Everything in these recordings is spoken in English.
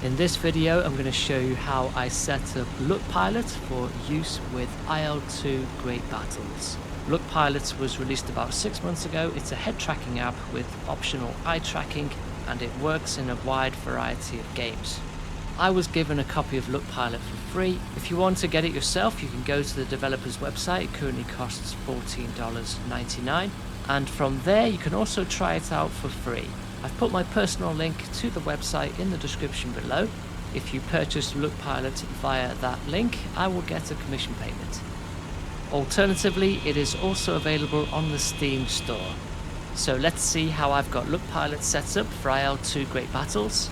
In this video, I'm going to show you how I set up LookPilot for use with IL-2 Great Battles. LookPilot was released about 6 months ago. It's a head tracking app with optional eye tracking, and it works in a wide variety of games. I was given a copy of LookPilot for free. If you want to get it yourself, you can go to the developer's website. It currently costs $14.99, and from there you can also try it out for free. I've put my personal link to the website in the description below. If you purchase LookPilot via that link, I will get a commission payment. Alternatively, it is also available on the Steam store. So let's see how I've got LookPilot set up for IL-2 Great Battles.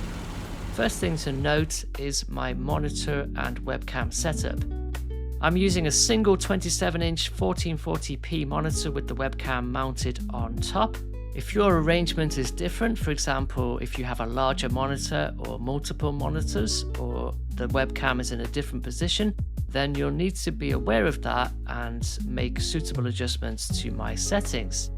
First thing to note is my monitor and webcam setup. I'm using a single 27-inch 1440p monitor with the webcam mounted on top. If your arrangement is different, for example, if you have a larger monitor or multiple monitors, or the webcam is in a different position, then you'll need to be aware of that and make suitable adjustments to my settings.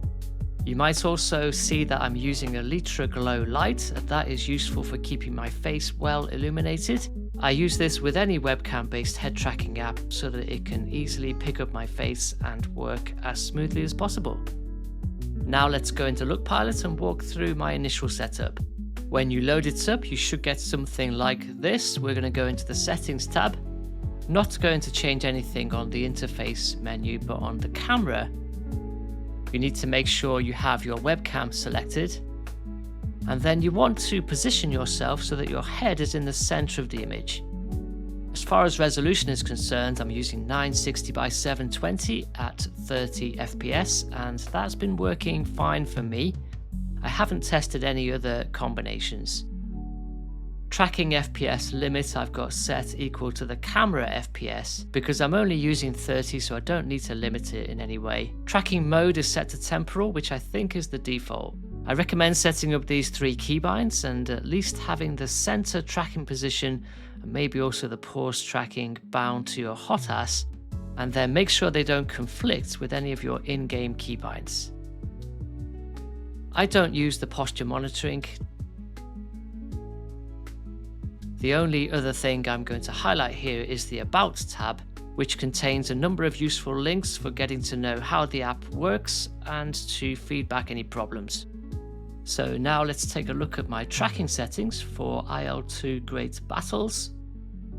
You might also see that I'm using a Litra Glow light. That is useful for keeping my face well illuminated. I use this with any webcam-based head tracking app so that it can easily pick up my face and work as smoothly as possible. Now let's go into LookPilot and walk through my initial setup. When you load it up, you should get something like this. We're going to go into the Settings tab. Not going to change anything on the interface menu, but on the camera, you need to make sure you have your webcam selected. And then you want to position yourself so that your head is in the center of the image. As far as resolution is concerned, I'm using 960 by 720 at 30 FPS, and that's been working fine for me. I haven't tested any other combinations. Tracking FPS limit I've got set equal to the camera FPS because I'm only using 30, so I don't need to limit it in any way. Tracking mode is set to temporal, which I think is the default. I recommend setting up these 3 keybinds and at least having the center tracking position and maybe also the pause tracking bound to your hot ass, and then make sure they don't conflict with any of your in-game keybinds. I don't use the posture monitoring. The only other thing I'm going to highlight here is the About tab, which contains a number of useful links for getting to know how the app works and to feedback any problems. So now let's take a look at my tracking settings for IL-2 Great Battles.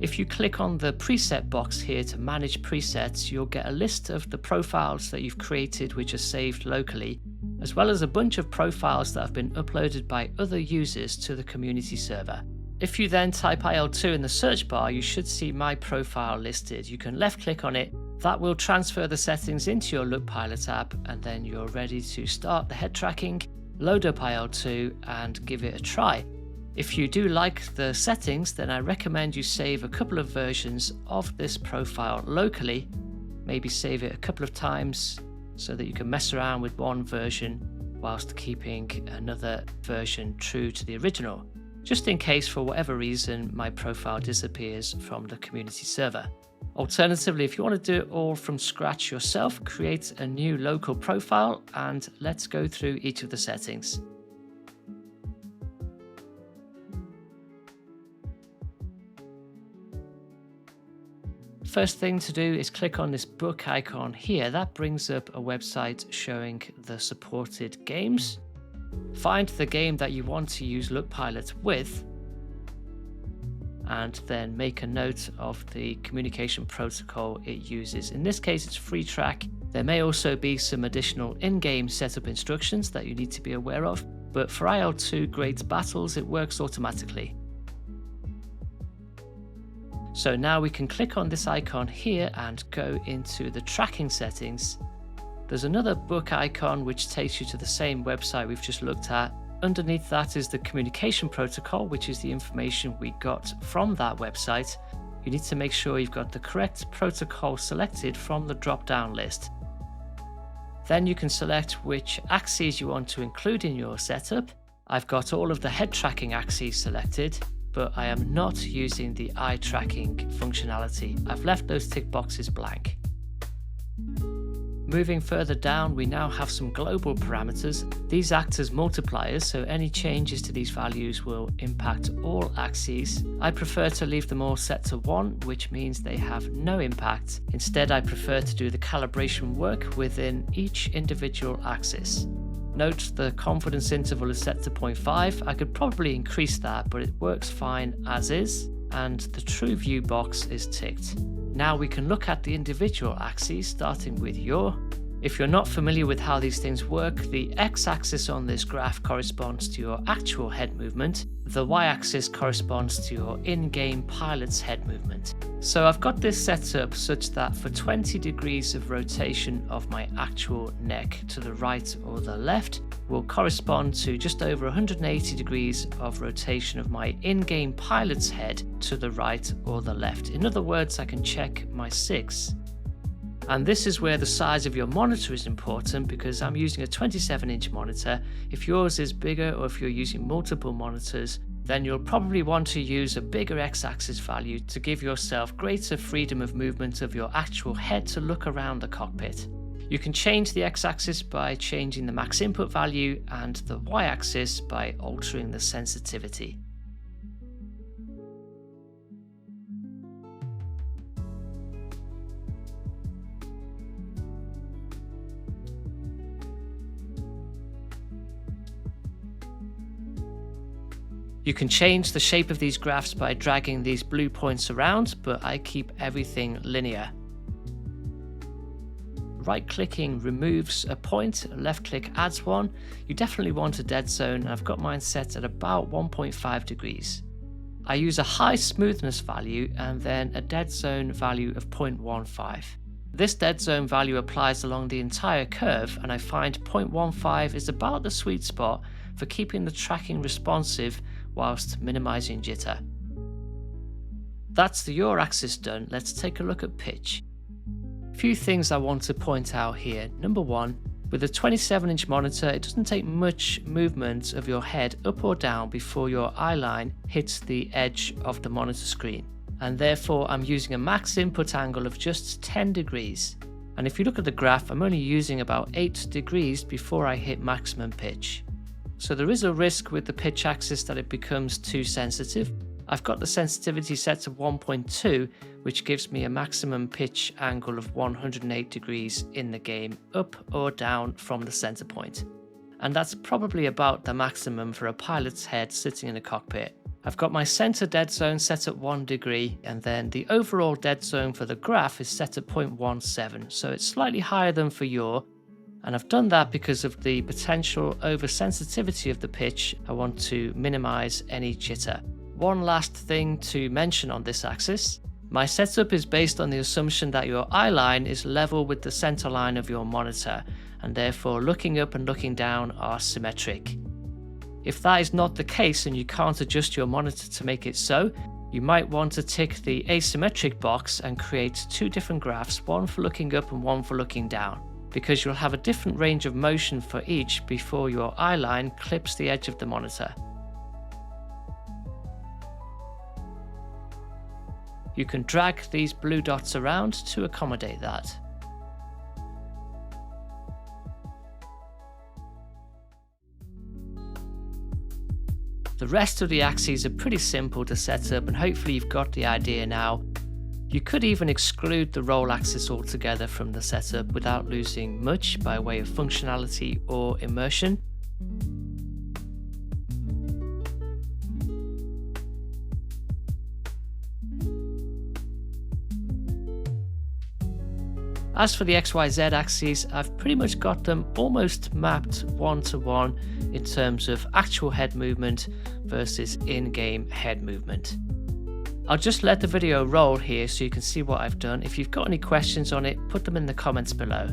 If you click on the preset box here to manage presets, you'll get a list of the profiles that you've created which are saved locally, as well as a bunch of profiles that have been uploaded by other users to the community server. If you then type IL-2 in the search bar, you should see my profile listed. You can left click on it. That will transfer the settings into your LookPilot app, and then you're ready to start the head tracking, load up IL-2 and give it a try. If you do like the settings, then I recommend you save a couple of versions of this profile locally. Maybe save it a couple of times so that you can mess around with one version whilst keeping another version true to the original, just in case for whatever reason my profile disappears from the community server. Alternatively, if you want to do it all from scratch yourself, create a new local profile and let's go through each of the settings. First thing to do is click on this book icon here. That brings up a website showing the supported games. Find the game that you want to use LookPilot with, and then make a note of the communication protocol it uses. In this case, it's FreeTrack. There may also be some additional in-game setup instructions that you need to be aware of, but for IL-2 Great Battles, it works automatically. So now we can click on this icon here and go into the tracking settings. There's another book icon which takes you to the same website we've just looked at. Underneath that is the communication protocol, which is the information we got from that website. You need to make sure you've got the correct protocol selected from the drop-down list. Then you can select which axes you want to include in your setup. I've got all of the head tracking axes selected, but I am not using the eye tracking functionality. I've left those tick boxes blank. Moving further down, we now have some global parameters. These act as multipliers, so any changes to these values will impact all axes. I prefer to leave them all set to 1, which means they have no impact. Instead, I prefer to do the calibration work within each individual axis. Note the confidence interval is set to 0.5. I could probably increase that, but it works fine as is, and the true view box is ticked. Now we can look at the individual axes, starting with yaw. If you're not familiar with how these things work, the x-axis on this graph corresponds to your actual head movement. The y-axis corresponds to your in-game pilot's head movement. So I've got this set up such that for 20 degrees of rotation of my actual neck to the right or the left will correspond to just over 180 degrees of rotation of my in-game pilot's head to the right or the left. In other words, I can check my 6. And this is where the size of your monitor is important, because I'm using a 27-inch monitor. If yours is bigger, or if you're using multiple monitors, then you'll probably want to use a bigger x-axis value to give yourself greater freedom of movement of your actual head to look around the cockpit. You can change the x-axis by changing the max input value, and the y-axis by altering the sensitivity. You can change the shape of these graphs by dragging these blue points around, but I keep everything linear. Right-clicking removes a point, left-click adds one. You definitely want a dead zone, and I've got mine set at about 1.5 degrees. I use a high smoothness value and then a dead zone value of 0.15. This dead zone value applies along the entire curve, and I find 0.15 is about the sweet spot for keeping the tracking responsive whilst minimizing jitter. That's the yaw axis done. Let's take a look at pitch. A few things I want to point out here. Number one, with a 27-inch monitor, it doesn't take much movement of your head up or down before your eye line hits the edge of the monitor screen, and therefore I'm using a max input angle of just 10 degrees. And if you look at the graph, I'm only using about 8 degrees before I hit maximum pitch. So there is a risk with the pitch axis that it becomes too sensitive. I've got the sensitivity set to 1.2, which gives me a maximum pitch angle of 108 degrees in the game, up or down from the center point. And that's probably about the maximum for a pilot's head sitting in a cockpit. I've got my center dead zone set at 1 degree, and then the overall dead zone for the graph is set at 0.17, so it's slightly higher than for yaw. And I've done that because of the potential oversensitivity of the pitch. I want to minimize any jitter. One last thing to mention on this axis. My setup is based on the assumption that your eye line is level with the center line of your monitor, and therefore looking up and looking down are symmetric. If that is not the case and you can't adjust your monitor to make it so, you might want to tick the asymmetric box and create two different graphs, one for looking up and one for looking down, because you'll have a different range of motion for each before your eye line clips the edge of the monitor. You can drag these blue dots around to accommodate that. The rest of the axes are pretty simple to set up, and hopefully you've got the idea now. You could even exclude the roll axis altogether from the setup without losing much by way of functionality or immersion. As for the XYZ axes, I've pretty much got them almost mapped one-to-one in terms of actual head movement versus in-game head movement. I'll just let the video roll here so you can see what I've done. If you've got any questions on it, put them in the comments below.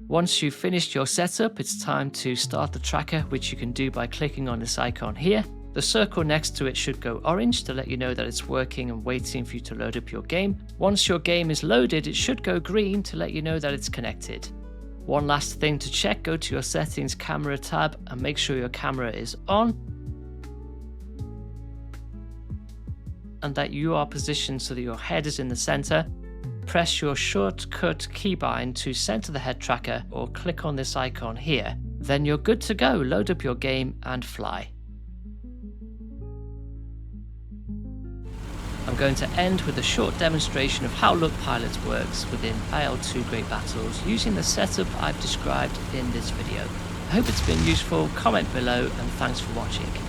Once you've finished your setup, it's time to start the tracker, which you can do by clicking on this icon here. The circle next to it should go orange to let you know that it's working and waiting for you to load up your game. Once your game is loaded, it should go green to let you know that it's connected. One last thing to check, go to your settings camera tab and make sure your camera is on and that you are positioned so that your head is in the center. Press your shortcut keybind to center the head tracker or click on this icon here. Then you're good to go. Load up your game and fly. I'm going to end with a short demonstration of how LookPilot works within IL-2 Great Battles using the setup I've described in this video. I hope it's been useful. Comment below and thanks for watching.